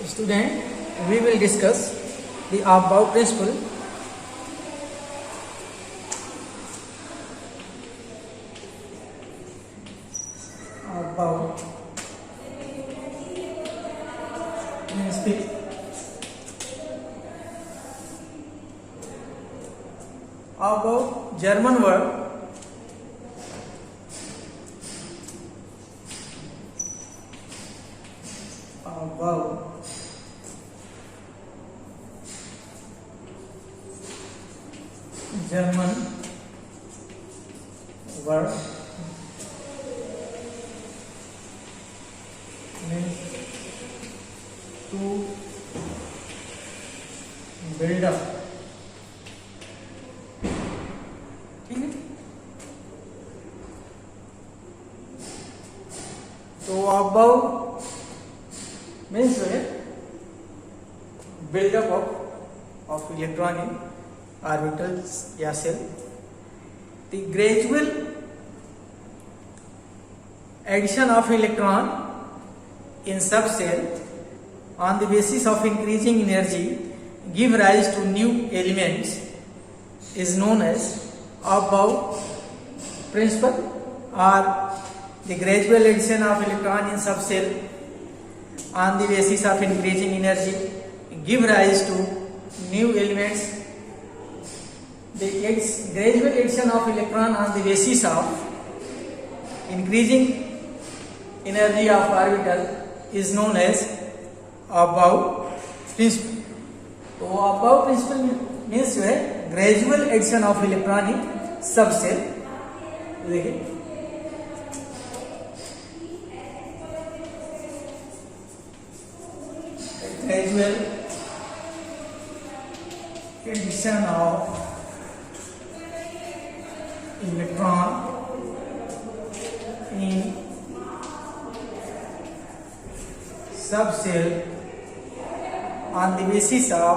Student, we will discuss the above principle. Above principle. Above German word above German word means to build up. ठीक है, तो above means जो है build-up of electron in orbitals या cell. The gradual addition of electron in subcell on the basis of increasing energy give rise to new elements is known as above principle, or the gradual addition of electron in subcell on the basis of increasing energy give rise to new elements. The gradual addition of electron on the basis of increasing energy of orbital is known as above principle. तो above principle means जो है gradual addition of electron in subcell. देखिए gradual addition of electron in subcell on the basis of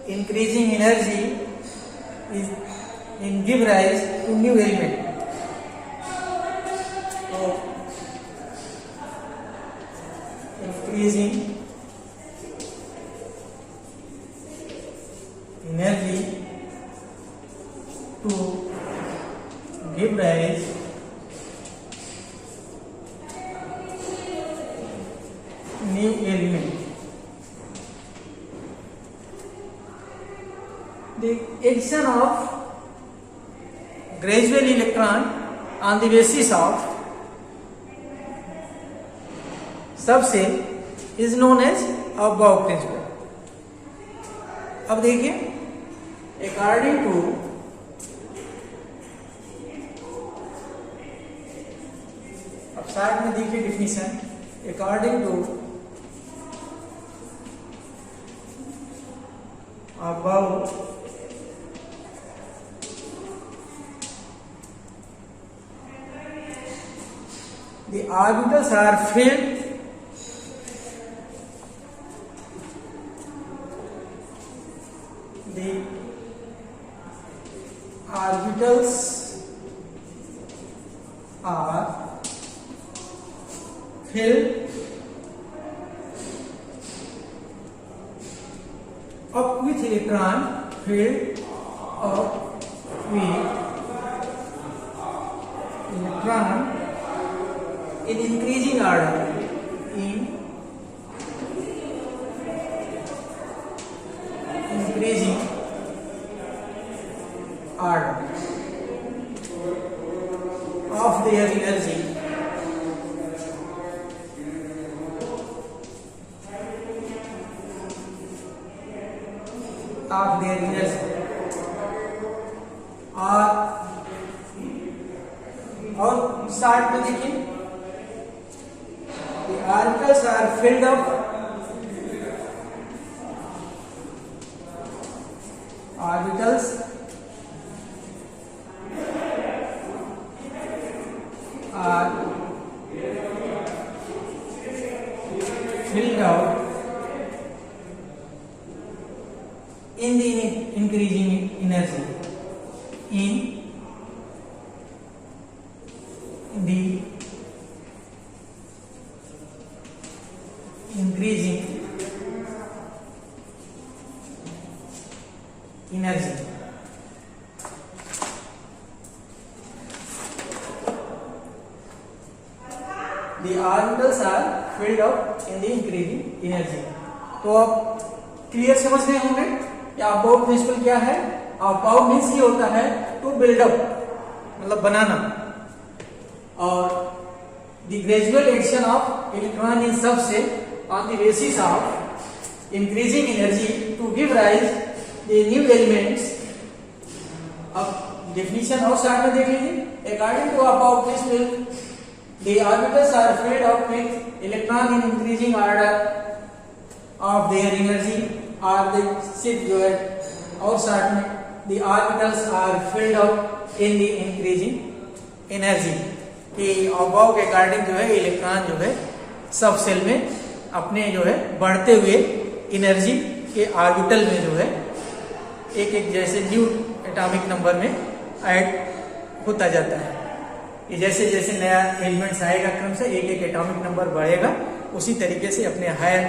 increasing energy is in give rise to new element. So increasing energy to give rise new element. The addition of gradual electron on the basis of subcell is known as above principle. अब देखिए according to अब side में देखिए definition. according to above the orbitals are filled up with electron, filled up with electron in increasing order, in increasing order of their energy और साथ में देखिए the orbitals are filled up orbitals are filled out in the increasing energy, in the increasing energy. The orbitals are filled up in the increasing energy. तो आप clear समझ गए होंगे कि अबाउट प्रिंसिपल क्या है. अबाउट मीन्स ये होता है टू बिल्ड अप, मतलब बनाना. और the gradual addition of electron in subshell on the basis of increasing energy to give rise the new elements. अब डेफिनेशन और शॉर्ट में देख लीजिए. According to aufbau principle the orbitals are filled up with electron in increasing order of their energy. और the सिर्फ जो है और शॉर्ट में the orbitals are filled up in the increasing energy. कि अबाव के अकॉर्डिंग जो है इलेक्ट्रॉन जो है सब सेल में अपने जो है बढ़ते हुए एनर्जी के ऑर्बिटल में जो है एक एक जैसे न्यू एटॉमिक नंबर में ऐड होता जाता है. कि जैसे जैसे नया एलिमेंट्स आएगा क्रम से एक एक एटॉमिक नंबर बढ़ेगा, उसी तरीके से अपने हायर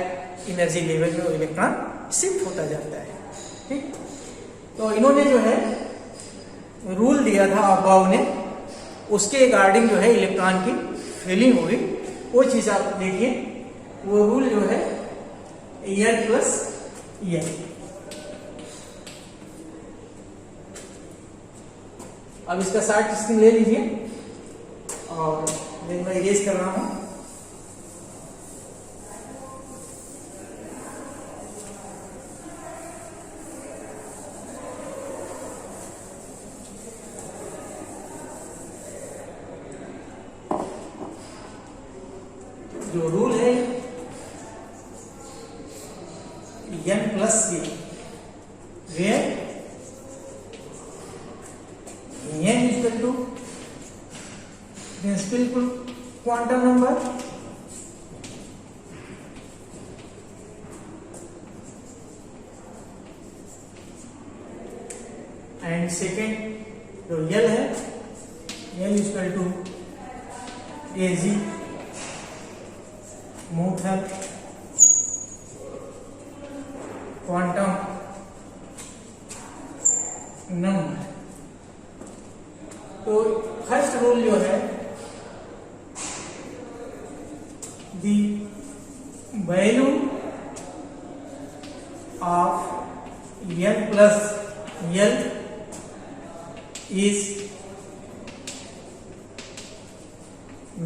एनर्जी लेवल में इलेक्ट्रॉन शिफ्ट होता जाता है. ठीक. तो इन्होंने जो है रूल दिया था अबाव ने, उसके अकॉर्डिंग जो है इलेक्ट्रॉन की फिलिंग होगी. वो चीज आप देखिए. वो रूल जो है n प्लस n. अब इसका शॉर्ट स्क्रीन ले लीजिए और मैं इरेज कर रहा हूं. जो रूल है n plus k, where n is equal to principal quantum number and second जो यल है l equal to azimuthal quantum number. तो फर्स्ट रूल जो है the value of n plus l is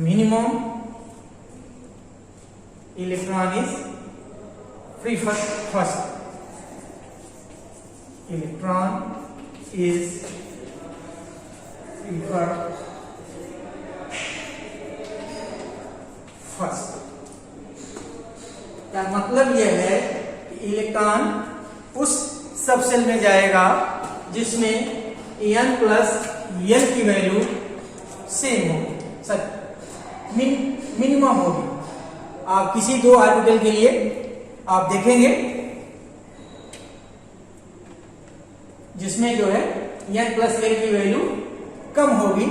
minimum electron is free first. Electron is free first. क्या मतलब यह है कि इलेक्ट्रॉन उस सब सेल में जाएगा जिसमें n प्लस l की वैल्यू सेम होगी, मिनिमम होगी. आप किसी दो ऑर्बिटल के लिए आप देखेंगे जिसमें जो है n प्लस l की वैल्यू कम होगी,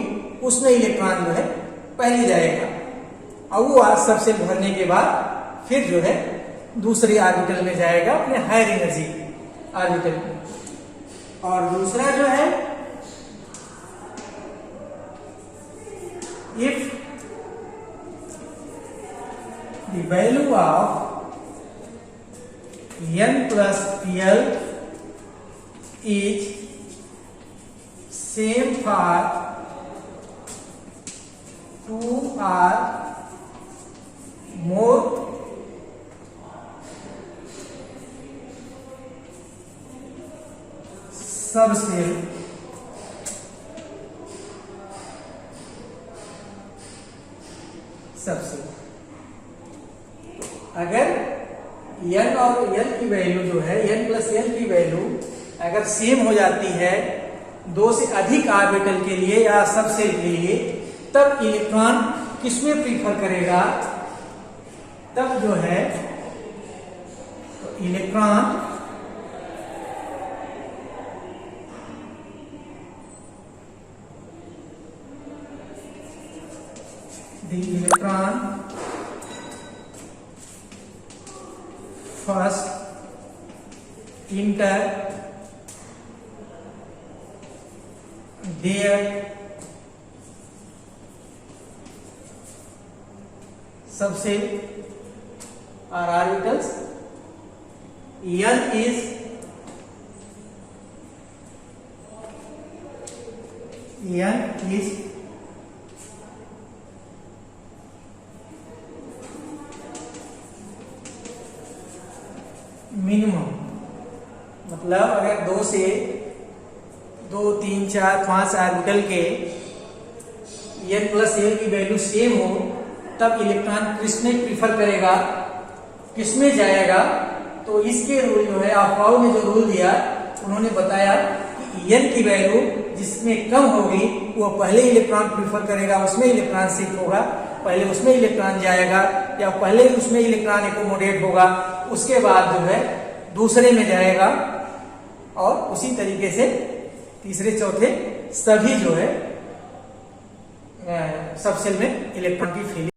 उसमें इलेक्ट्रॉन जो है पहले जाएगा. और वो सब सेल भरने के बाद फिर जो है दूसरे ऑर्बिटल में जाएगा, अपने हायर एनर्जी ऑर्बिटल में. और दूसरा जो है if the value of n plus l is same for 2 or more subshell अगर n और l की वैल्यू जो है n प्लस l की वैल्यू अगर सेम हो जाती है दो से अधिक ऑर्बिटल के लिए या सबसेल के लिए, तब इलेक्ट्रॉन किसमें प्रीफर करेगा? तब जो है electron first enter their subshell or orbitals. N is minimum, मतलब अगर 2 से 2, 3, 4, 5 ऑर्बिटल के n प्लस l की वैल्यू सेम हो तब इलेक्ट्रॉन किसमें प्रीफर करेगा, किसमें जाएगा। तो इसके रूल जो है अफवाह ने जो रूल दिया उन्होंने बताया कि n की वैल्यू जिसमें कम होगी वो पहले इलेक्ट्रॉन प्रीफर करेगा, उसमें इलेक्ट्रॉन शिफ्ट होगा, पहले उसमें इलेक्ट्रॉन जाएगा या पहले उसमें इलेक्ट्रॉन एकोमोडेट होगा, उसके बाद जो है दूसरे में जाएगा और उसी तरीके से तीसरे चौथे सभी जो है सबसेल में इलेक्ट्रॉन की फीलिंग